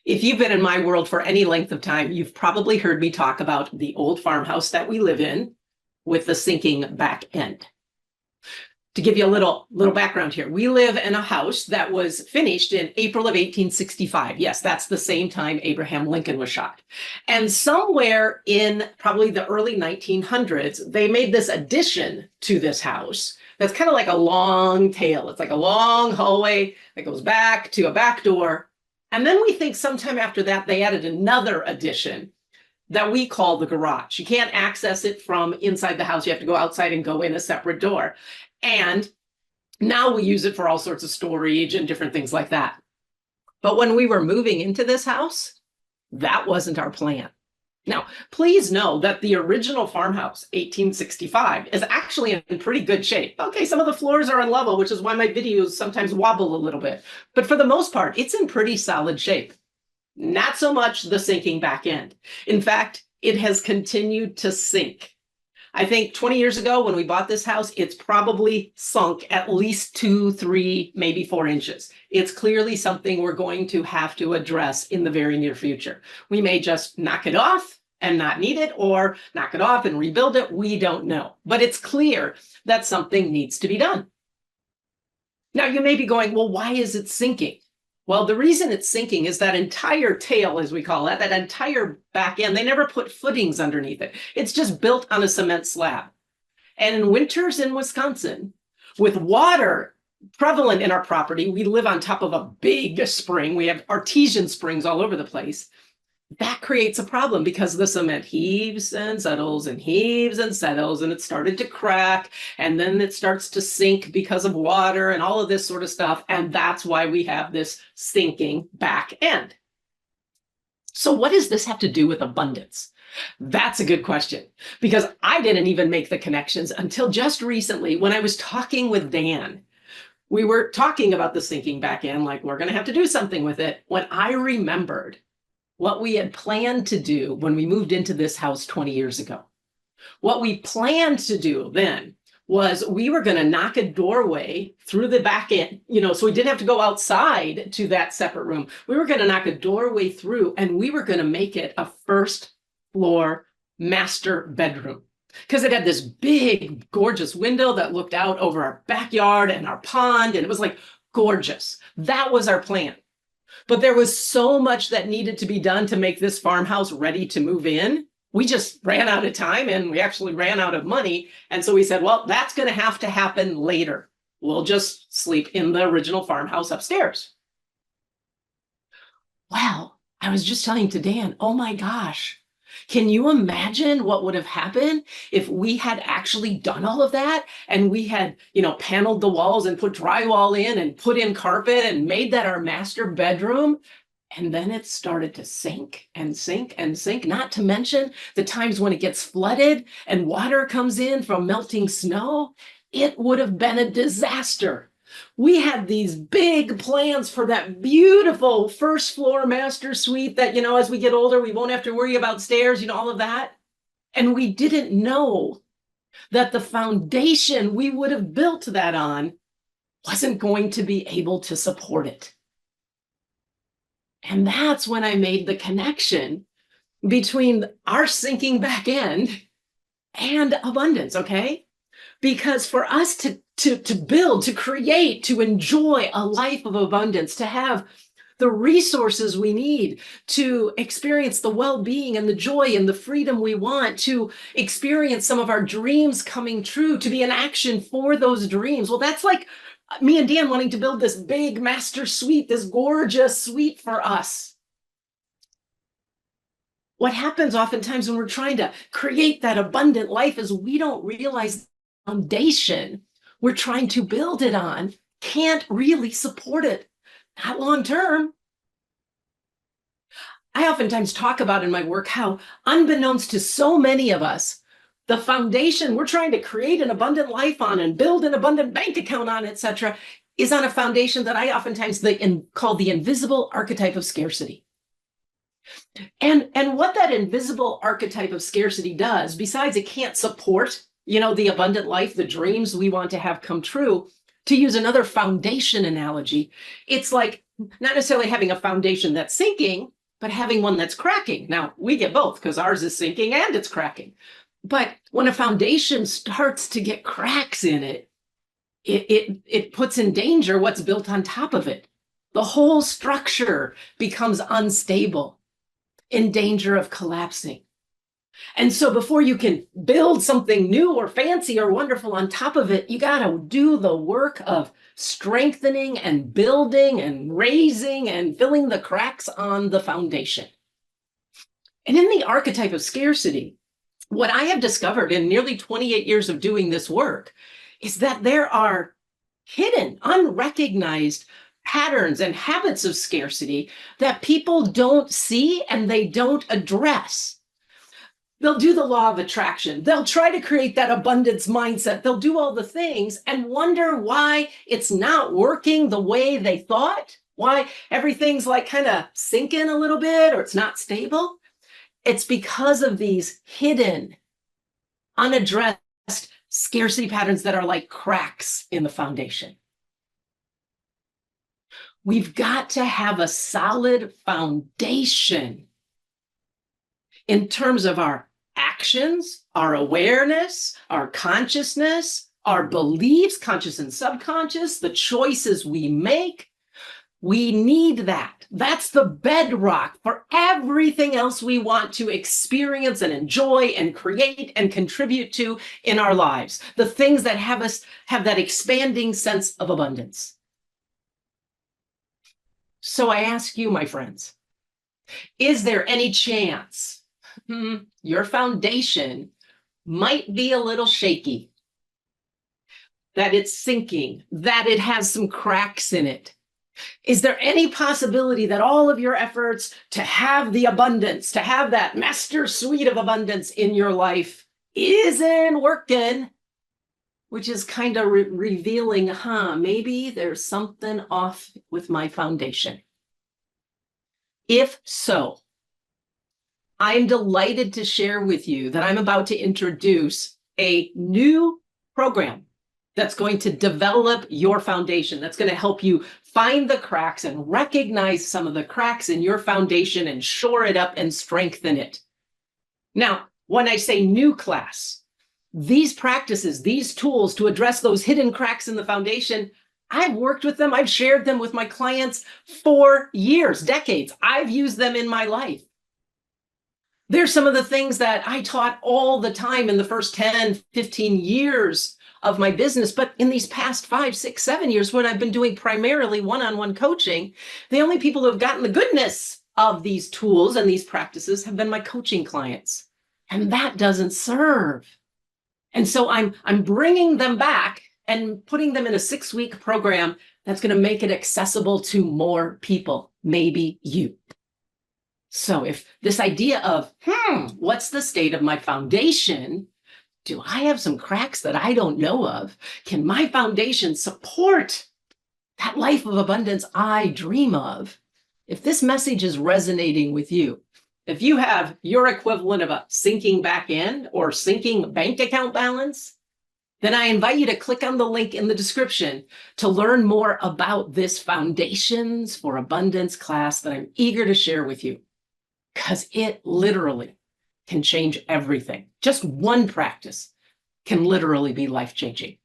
If you've been in my world for any length of time, you've probably heard me talk about the old farmhouse that we live in with the sinking back end. To give you a little background here, we live in a house that was finished in April of 1865. Yes, that's the same time Abraham Lincoln was shot. And somewhere in probably the early 1900s, they made this addition to this house that's kind of like a long tail. It's like a long hallway that goes back to a back door. And then we think sometime after that, they added another addition that we call the garage. You can't access it from inside the house. You have to go outside and go in a separate door. And now we use it for all sorts of storage and different things like that. But when we were moving into this house, that wasn't our plan. Now, please know that the original farmhouse, 1865, is actually in pretty good shape. Okay, some of the floors are unlevel, which is why my videos sometimes wobble a little bit. But for the most part, it's in pretty solid shape. Not so much the sinking back end. In fact, it has continued to sink. I think 20 years ago when we bought this house, it's probably sunk at least 2, 3, maybe 4 inches. It's clearly something we're going to have to address in the very near future. We may just knock it off and not need it, or knock it off and rebuild it. We don't know. But it's clear that something needs to be done. Now, you may be going, well, why is it sinking? Well, the reason it's sinking is that entire tail, as we call it, that entire back end, they never put footings underneath it. It's just built on a cement slab. And in winters in Wisconsin, with water prevalent in our property, we live on top of a big spring. We have artesian springs all over the place. That creates a problem because the cement heaves and settles and heaves and settles, and it started to crack, and then it starts to sink because of water and all of this sort of stuff. And that's why we have this sinking back end. So what does this have to do with abundance? That's a good question, because I didn't even make the connections until just recently when I was talking with Dan. We were talking about the sinking back end, like we're going to have to do something with it, when I remembered what we had planned to do when we moved into this house 20 years ago. What we planned to do then was we were going to knock a doorway through the back end, so we didn't have to go outside to that separate room. We were going to knock a doorway through, and we were going to make it a first floor master bedroom, because it had this big, gorgeous window that looked out over our backyard and our pond, and it was like gorgeous. That was our plan. But there was so much that needed to be done to make this farmhouse ready to move in. We just ran out of time, and we actually ran out of money. And so we said, well, that's going to happen later. We'll just sleep in the original farmhouse upstairs. Well, I was just telling to Dan, oh my gosh, can you imagine what would have happened if we had actually done all of that and we had, paneled the walls and put drywall in and put in carpet and made that our master bedroom? And then it started to sink and sink and sink, not to mention the times when it gets flooded and water comes in from melting snow. It would have been a disaster. We had these big plans for that beautiful first floor master suite that, as we get older, we won't have to worry about stairs, all of that. And we didn't know that the foundation we would have built that on wasn't going to be able to support it. And that's when I made the connection between our sinking back end and abundance, okay? Because for us to build, to create, to enjoy a life of abundance, to have the resources we need to experience the well-being and the joy and the freedom we want, to experience some of our dreams coming true, to be in action for those dreams. Well, that's like me and Dan wanting to build this big master suite, this gorgeous suite for us. What happens oftentimes when we're trying to create that abundant life is we don't realize the foundation we're trying to build it on can't really support it, not long term. I oftentimes talk about in my work how, unbeknownst to so many of us, the foundation we're trying to create an abundant life on and build an abundant bank account on, etc., is on a foundation that I oftentimes call the invisible archetype of scarcity. And what that invisible archetype of scarcity does, besides it can't support, the abundant life, the dreams we want to have come true, to use another foundation analogy, it's like not necessarily having a foundation that's sinking, but having one that's cracking. Now, we get both because ours is sinking and it's cracking. But when a foundation starts to get cracks in it, it puts in danger what's built on top of it. The whole structure becomes unstable, in danger of collapsing. And so before you can build something new or fancy or wonderful on top of it, you got to do the work of strengthening and building and raising and filling the cracks on the foundation. And in the archetype of scarcity, what I have discovered in nearly 28 years of doing this work is that there are hidden, unrecognized patterns and habits of scarcity that people don't see and they don't address. They'll do the law of attraction. They'll try to create that abundance mindset. They'll do all the things and wonder why it's not working the way they thought, why everything's like kind of sinking a little bit or it's not stable. It's because of these hidden, unaddressed scarcity patterns that are like cracks in the foundation. We've got to have a solid foundation in terms of our actions, our awareness, our consciousness, our beliefs, conscious and subconscious, the choices we make. We need that. That's the bedrock for everything else we want to experience and enjoy and create and contribute to in our lives. The things that have us have that expanding sense of abundance. So I ask you, my friends, is there any chance your foundation might be a little shaky, that it's sinking, that it has some cracks in it? Is there any possibility that all of your efforts to have the abundance, to have that master suite of abundance in your life isn't working, which is kind of revealing, maybe there's something off with my foundation? If so, I'm delighted to share with you that I'm about to introduce a new program that's going to develop your foundation, that's going to help you find the cracks and recognize some of the cracks in your foundation and shore it up and strengthen it. Now, when I say new class, these practices, these tools to address those hidden cracks in the foundation, I've worked with them, I've shared them with my clients for years, decades. I've used them in my life. They're some of the things that I taught all the time in the first 10, 15 years of my business. But in these past 5, 6, 7 years, when I've been doing primarily one-on-one coaching, the only people who have gotten the goodness of these tools and these practices have been my coaching clients. And that doesn't serve. And so I'm bringing them back and putting them in a 6-week program that's going to make it accessible to more people, maybe you. So if this idea of, what's the state of my foundation? Do I have some cracks that I don't know of? Can my foundation support that life of abundance I dream of? If this message is resonating with you, if you have your equivalent of a sinking back end or sinking bank account balance, then I invite you to click on the link in the description to learn more about this Foundations for Abundance class that I'm eager to share with you, because it literally can change everything. Just one practice can literally be life-changing.